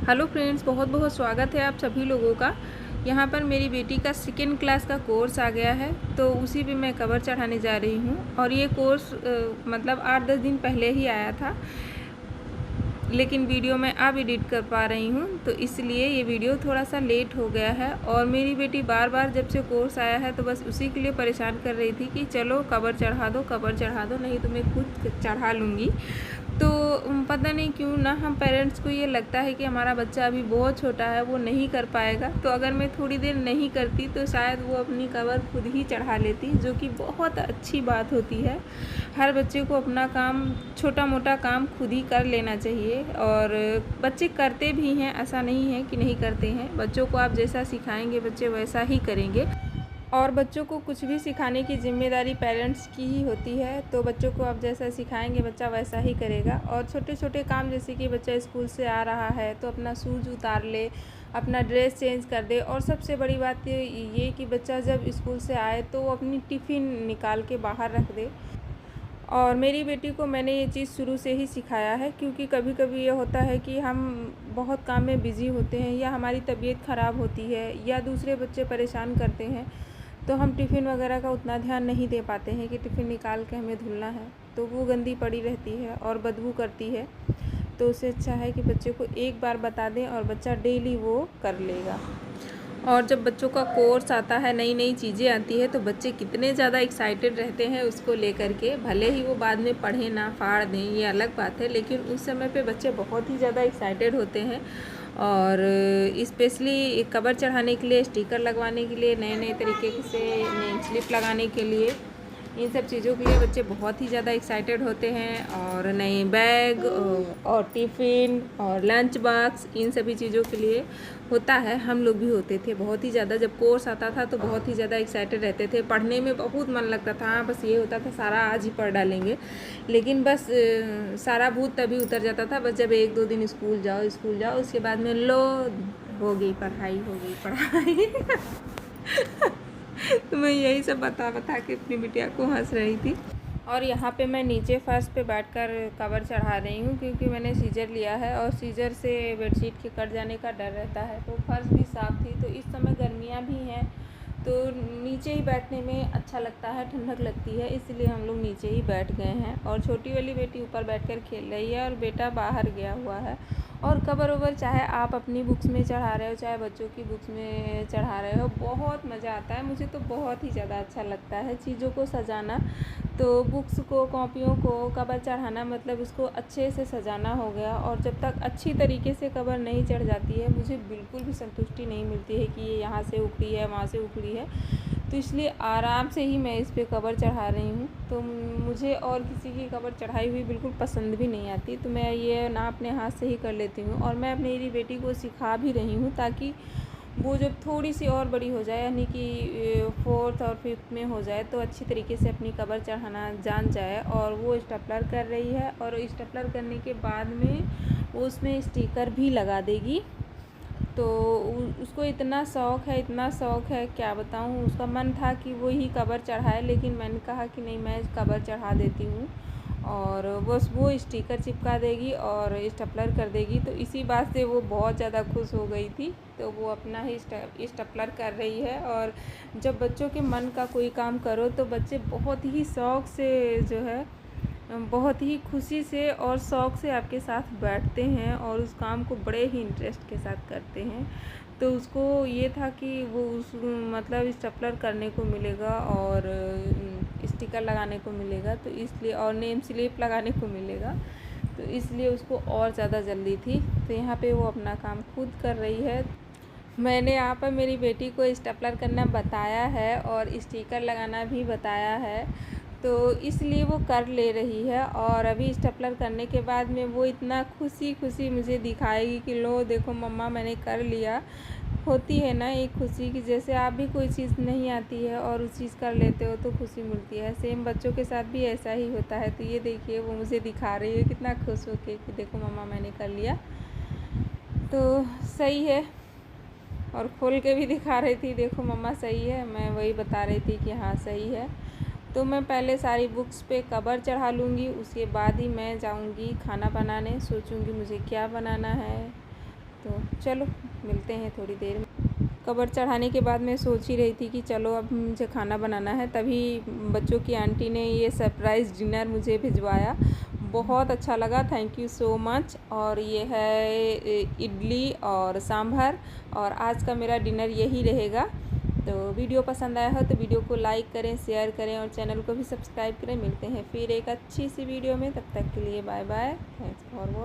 Hello friends, बहुत बहुत स्वागत है आप सभी लोगों का। यहाँ पर मेरी बेटी का सेकेंड क्लास का कोर्स आ गया है, तो उसी पे मैं कवर चढ़ाने जा रही हूँ। और ये कोर्स मतलब 8-10 दिन पहले ही आया था, लेकिन वीडियो मैं अब एडिट कर पा रही हूँ, तो इसलिए ये वीडियो थोड़ा सा लेट हो गया है। और मेरी बेटी बार बार जब से कोर्स आया है तो बस उसी के लिए परेशान कर रही थी कि चलो कवर चढ़ा दो, कवर चढ़ा दो, नहीं तो मैं खुद चढ़ा लूँगी। तो पता नहीं क्यों ना हम पेरेंट्स को ये लगता है कि हमारा बच्चा अभी बहुत छोटा है, वो नहीं कर पाएगा। तो अगर मैं थोड़ी देर नहीं करती तो शायद वो अपनी कवर खुद ही चढ़ा लेती, जो कि बहुत अच्छी बात होती है। हर बच्चे को अपना काम, छोटा मोटा काम खुद ही कर लेना चाहिए। और बच्चे करते भी हैं, ऐसा नहीं है कि नहीं करते हैं। बच्चों को आप जैसा सिखाएंगे बच्चे वैसा ही करेंगे। और बच्चों को कुछ भी सिखाने की ज़िम्मेदारी पेरेंट्स की ही होती है। तो बच्चों को आप जैसा सिखाएंगे बच्चा वैसा ही करेगा। और छोटे छोटे काम, जैसे कि बच्चा स्कूल से आ रहा है तो अपना शूज़ उतार ले, अपना ड्रेस चेंज कर दे। और सबसे बड़ी बात ये कि बच्चा जब स्कूल से आए तो वो अपनी टिफ़िन निकाल के बाहर रख दे। और मेरी बेटी को मैंने ये चीज़ शुरू से ही सिखाया है, क्योंकि कभी कभी ये होता है कि हम बहुत काम में बिज़ी होते हैं, या हमारी तबीयत ख़राब होती है, या दूसरे बच्चे परेशान करते हैं, तो हम टिफ़िन वगैरह का उतना ध्यान नहीं दे पाते हैं कि टिफ़िन निकाल के हमें धुलना है, तो वो गंदी पड़ी रहती है और बदबू करती है। तो उससे अच्छा है कि बच्चे को एक बार बता दें और बच्चा डेली वो कर लेगा। और जब बच्चों का कोर्स आता है, नई नई चीज़ें आती है, तो बच्चे कितने ज़्यादा एक्साइटेड रहते हैं उसको लेकर के। भले ही वो बाद में पढ़ें ना, फाड़ दें, ये अलग बात है, लेकिन उस समय पे बच्चे बहुत ही ज़्यादा एक्साइटेड होते हैं। और स्पेशली कवर चढ़ाने के लिए, स्टिकर लगवाने के लिए, नए नए तरीके से नेम स्लिप लगाने के लिए, इन सब चीज़ों के लिए बच्चे बहुत ही ज़्यादा एक्साइटेड होते हैं। और नए बैग और टिफ़िन और लंच बॉक्स, इन सभी चीज़ों के लिए होता है। हम लोग भी होते थे बहुत ही ज़्यादा, जब कोर्स आता था तो बहुत ही ज़्यादा एक्साइटेड रहते थे। पढ़ने में बहुत मन लगता था। हाँ, बस ये होता था सारा आज ही पढ़ डालेंगे, लेकिन बस सारा भूत तभी उतर जाता था बस जब 1-2 दिन स्कूल जाओ, उसके बाद में लो, हो गई पढ़ाई। तो मैं यही सब बता के अपनी बिटिया को हंस रही थी। और यहाँ पे मैं नीचे फर्श पे बैठकर कवर चढ़ा रही हूँ, क्योंकि मैंने सीजर लिया है और सीजर से बेडशीट के कट जाने का डर रहता है। तो फर्श भी साफ़ थी, तो इस समय गर्मियाँ भी हैं, तो नीचे ही बैठने में अच्छा लगता है, ठंडक लगती है, इसलिए हम लोग नीचे ही बैठ गए हैं। और छोटी वाली बेटी ऊपर बैठकर खेल रही है और बेटा बाहर गया हुआ है। और कवर ओवर चाहे आप अपनी बुक्स में चढ़ा रहे हो, चाहे बच्चों की बुक्स में चढ़ा रहे हो, बहुत मज़ा आता है। मुझे तो बहुत ही ज़्यादा अच्छा लगता है चीज़ों को सजाना। तो बुक्स को, कॉपियों को कवर चढ़ाना मतलब उसको अच्छे से सजाना हो गया। और जब तक अच्छी तरीके से कवर नहीं चढ़ जाती है, मुझे बिल्कुल भी संतुष्टि नहीं मिलती है कि ये यहाँ से उखड़ी है, वहाँ से उखड़ी है। तो इसलिए आराम से ही मैं इस पर कवर चढ़ा रही हूँ। तो मुझे और किसी की कवर चढ़ाई हुई बिल्कुल पसंद भी नहीं आती, तो मैं ये ना अपने हाथ से ही कर लेती हूँ। और मैं मेरी बेटी को सिखा भी रही हूँ, ताकि वो जब थोड़ी सी और बड़ी हो जाए, यानी कि 4th और 5th में हो जाए, तो अच्छी तरीके से अपनी कवर चढ़ाना जान जाए। और वो स्टेपलर कर रही है, और स्टेपलर करने के बाद में वो उसमें स्टिकर भी लगा देगी। तो उसको इतना शौक़ है, क्या बताऊँ। उसका मन था कि वो ही कवर चढ़ाए, लेकिन मैंने कहा कि नहीं, मैं कवर चढ़ा देती हूँ। और बस वो स्टिकर चिपका देगी और स्टेपलर कर देगी। तो इसी बात से वो बहुत ज़्यादा खुश हो गई थी। तो वो अपना ही स्टेपलर कर रही है। और जब बच्चों के मन का कोई काम करो तो बच्चे बहुत ही शौक़ से, जो है, बहुत ही खुशी से और शौक़ से आपके साथ बैठते हैं और उस काम को बड़े ही इंटरेस्ट के साथ करते हैं। तो उसको ये था कि वो उस मतलब स्टेपलर करने को मिलेगा और स्टिकर लगाने को मिलेगा, तो इसलिए, और नेम स्लिप लगाने को मिलेगा, तो इसलिए उसको और ज़्यादा जल्दी थी। तो यहाँ पे वो अपना काम खुद कर रही है। मैंने यहाँ पर मेरी बेटी को स्टेपलर करना बताया है और स्टिकर लगाना भी बताया है, तो इसलिए वो कर ले रही है। और अभी स्टेपलर करने के बाद में वो इतना खुशी मुझे दिखाएगी कि लो देखो मम्मा, मैंने कर लिया। होती है ना एक खुशी, कि जैसे आप भी कोई चीज़ नहीं आती है और उस चीज़ कर लेते हो तो खुशी मिलती है। सेम बच्चों के साथ भी ऐसा ही होता है। तो ये देखिए, वो मुझे दिखा रही है कितना खुश होके कि देखो मम्मा, मैंने कर लिया। तो सही है। और खोल के भी दिखा रही थी, देखो मम्मा सही है। मैं वही बता रही थी कि हाँ सही है। तो मैं पहले सारी बुक्स पे कवर चढ़ा लूँगी, उसके बाद ही मैं जाऊँगी खाना बनाने। सोचूँगी मुझे क्या बनाना है, तो चलो मिलते हैं थोड़ी देर में। कवर चढ़ाने के बाद मैं सोच ही रही थी कि चलो अब मुझे खाना बनाना है, तभी बच्चों की आंटी ने ये सरप्राइज़ डिनर मुझे भिजवाया। बहुत अच्छा लगा, थैंक यू सो मच। और ये है इडली और सांभर, और आज का मेरा डिनर यही रहेगा। तो वीडियो पसंद आया हो तो वीडियो को लाइक करें, शेयर करें और चैनल को भी सब्सक्राइब करें। मिलते हैं फिर एक अच्छी सी वीडियो में, तब तक के लिए bye bye, thanks for watching.